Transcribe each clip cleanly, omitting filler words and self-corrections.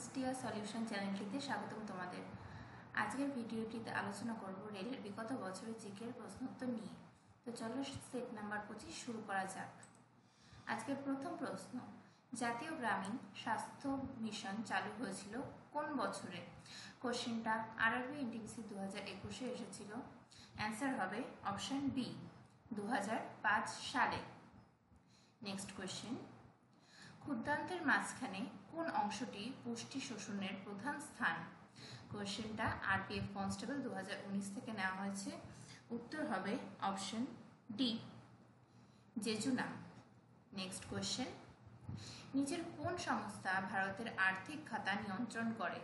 স্টিয়া solution চ্যানেলটিতে স্বাগতম তোমাদের। আজকের ভিডিওটিতে আলোচনা করব রেলের বিগত বছরের জিকের প্রশ্নোত্তর নিয়ে। তো চলো সেট নাম্বার 25 শুরু করা যাক। আজকের প্রথম প্রশ্ন, জাতীয় গ্রামীণ স্বাস্থ্য মিশন চালু হয়েছিল কোন বছরে? কোশ্চেনটা আরআরবি এনটিপিসি 2021-এ এসেছিল। অ্যান্সার হবে অপশন বি, 2005 সালে। নেক্সট কোশ্চেন, ক্ষুদ্রান্তের মাঝখানে কোন অংশটি পুষ্টি শোষণের প্রধান স্থান? কোশ্চেনটা আরপিএফ কনস্টেবল 2019 থেকে নেওয়া হয়েছে। উত্তর হবে option D, jejunum. Next question, নিচের কোন সংস্থা ভারতের আর্থিক খাতা নিয়ন্ত্রণ করে?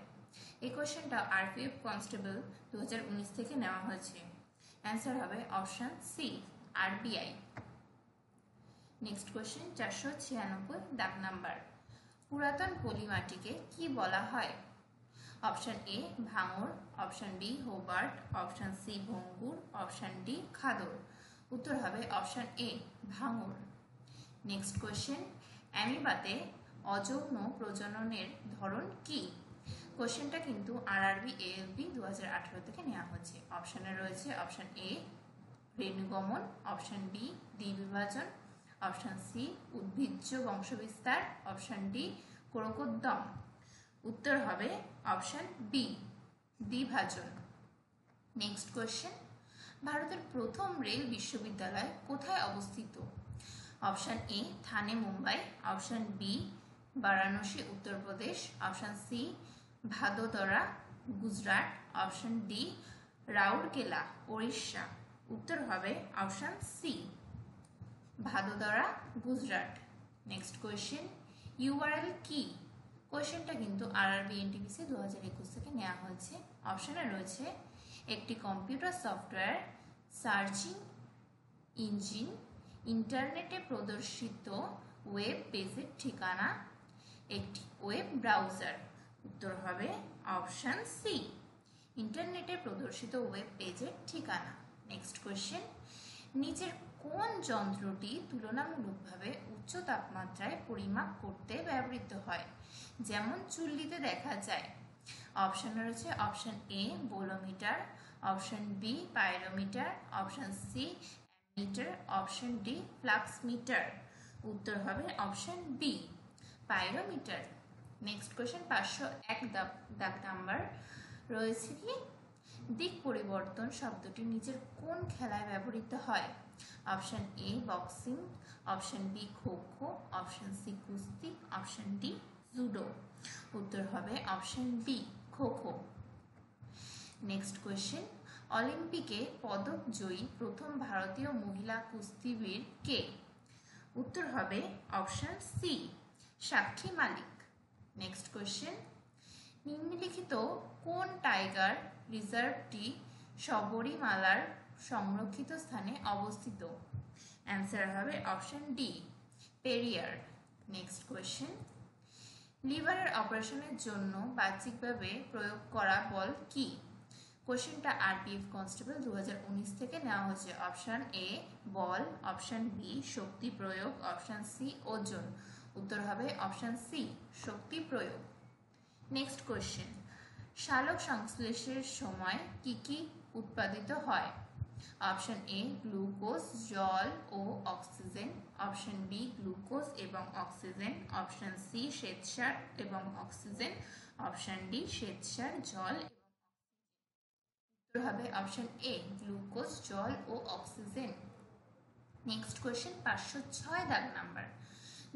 এই কোশ্চেনটা আরপিএফ কনস্টেবল 2019 থেকে নেওয়া হয়েছে। অ্যান্সার হবে option C, RBI. Next question 496 দাগ নাম্বার, পুরাতন পলিমাটিকে কি বলা হয়? অপশন এ ভাঙর, option B Hobart, option C ভঙ্গুর, অপশন ডি খাদর। উত্তর হবে অপশন এ ভাঙর। নেক্সট কোশ্চেন, অ্যামিবাতে অযৌন প্রজননের ধরন কি? কোশ্চেনটা কিন্তু আরআরবি এএলপি 2018 থেকে নেওয়া হয়েছে। অপশনে রয়েছে অপশন এ রেণুগমন, অপশন বি দ্বিবিভাজন, অপশন সি উদ্ভিজ্জ বংশবিস্তার, অপশন ডি কোরকোদ্গম। উত্তর হবে অপশন বি, দ্বিভাজন। নেক্সট কোশ্চেন, ভারতের প্রথম রেল বিশ্ববিদ্যালয় কোথায় অবস্থিত? Option A Thane Mumbai, option B Varanasi Uttar Pradesh, option C Vadodara Gujarat, option D Rourkela Odisha. উত্তর হবে option C, Vadodara Gujarat. Next question, URL কি? কোয়েশ্চেনটা কিন্তু আরআরবি এনটিপিসি 2021 থেকে নেওয়া হয়েছে। অপশনে রয়েছে একটি কম্পিউটার সফটওয়্যার, সার্চিং ইঞ্জিন, ইন্টারনেটে প্রদর্শিত ওয়েব পেজের ঠিকানা, একটি ওয়েব ব্রাউজার। উত্তর হবে অপশন সি, ইন্টারনেটে প্রদর্শিত ওয়েব পেজের ঠিকানা। নেক্সট কোয়েশ্চেন, নিচের কোন যন্ত্রটি তুলনামূলকভাবে উচ্চ তাপমাত্রায় পরিমাপ করতে ব্যবহৃত হয়, যেমন চুল্লিতে দেখা যায়? অপশন রয়েছে option A bolometer, option B pyrometer, option C ammeter, option D flux meter. উত্তর হবে option B, pyrometer. Next question 501 দাগ নাম্বার রয়েছে কি, দিক পরিবর্তন শব্দটি নিচের কোন খেলায় ব্যবহৃত হয়? Option A boxing, option B kho kho, option C কুস্তি, অপশন ডি জুডো। উত্তর হবে option B, kho kho. Next question, অলিম্পিকে পদক জয়ী প্রথম ভারতীয় মহিলা কুস্তিবীর কে? উত্তর হবে অপশন সি, সাক্ষী মালিক। নেক্সট কোয়েশ্চেন, নিম্নলিখিত কোন টাইগার রিজার্ভটি শবরীমালার সংরক্ষিত স্থানে অবস্থিত? অ্যান্সার হবে option D, Periyar. Next question, লিভারের অপারেশনের জন্য বাহ্যিকভাবে প্রয়োগ করা বল কি? কোশ্চেনটা আরপিএফ কনস্টেবল 2019 থেকে নেওয়া হয়েছে। অপশন এ বল, অপশন বি শক্তি প্রয়োগ, অপশন সি ওজন। উত্তর হবে অপশন সি, শক্তি প্রয়োগ। নেক্সট কোয়েশ্চেন, সালোক সংশ্লেষের সময় কি কি উৎপাদিত হয়? অপশন এ গ্লুকোজ, জল ও অক্সিজেন, অপশন বি গ্লুকোজ এবং অক্সিজেন, অপশন সি শ্বেতসার এবং অক্সিজেন, অপশন ডি শ্বেতসার, জল এবং উত্তর হবে অপশন এ গ্লুকোজ, জল ও অক্সিজেন। নেক্সট কোয়েশ্চেন 506 দাগ নাম্বার,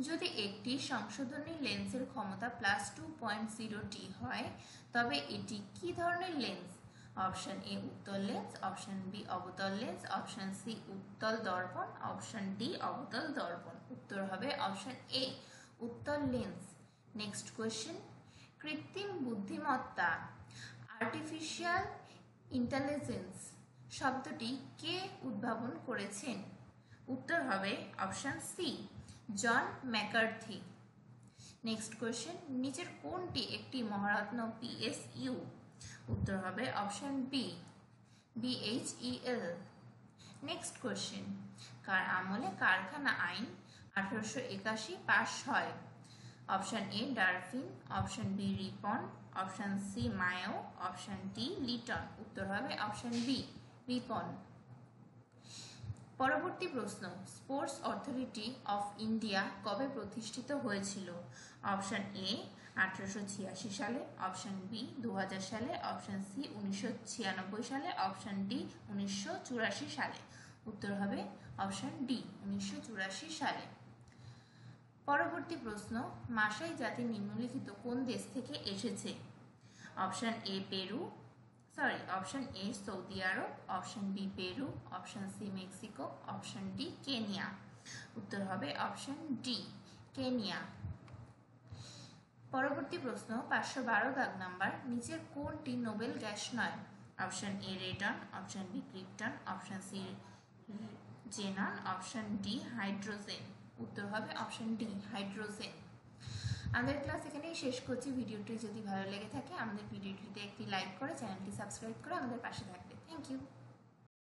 যদি একটি সংশোধনী লেন্সের ক্ষমতা +2.0 হয় তবে এটি কি ধরনের লেন্স? অপশন এ উত্তল লেন্স, অপশন বি অবতল লেন্স, অপশন সি উত্তল দর্পণ, অপশন ডি অবতল দর্পণ। উত্তর হবে অপশন এ উত্তল লেন্স। নেক্সট কোয়েশ্চেন, কৃত্রিম বুদ্ধিমত্তা আর্টিফিশিয়াল ইন্টেলিজেন্স শব্দটি কে উদ্ভাবন করেছেন? উত্তর হবে option C, John McCarthy. Next question, নিচের কোনটি একটি মহারত্ন পিএসইউ? উত্তর হবে option B, BHEL. Next question, কার আমলে কারখানা আইন 1881 পাশ হয়? Option A Dufferin, option B Ripon, option C Mayo, option D Lytton. উত্তর হবে অপশন বি রিপন। পরবর্তী প্রশ্ন, স্পোর্টস অথরিটি অফ ইন্ডিয়া কবে প্রতিষ্ঠিত হয়েছিল? অপশন এ 1886 সালে, অপশন বি 2000 সালে, অপশন সি 1996 সালে, অপশন ডি 1984 সালে। উত্তর হবে অপশন ডি 1984 সালে। পরবর্তী প্রশ্ন, মাসাই জাতি নিম্নলিখিত কোন দেশ থেকে এসেছে? অপশন এ অপশন এ সৌদি আরব, option B Peru, option C Mexico, option D Kenya. উত্তর হবে অপশন ডি কেনিয়া। পরবর্তী প্রশ্ন, 512 দাগ নাম্বার, নিচের কোনটি নোবেল গ্যাস নয়? Option A radon, option B krypton, option C xenon, option D hydrogen. উত্তর হবে অপশন ডি হাইড্রোজেন। আমাদের ক্লাস এখানেই শেষ করছি। ভিডিওটি যদি ভালো লেগে থাকে আমাদের ভিডিওটিতে একটি লাইক করে চ্যানেলটি সাবস্ক্রাইব করে আমাদের পাশে থাকবে। Thank you.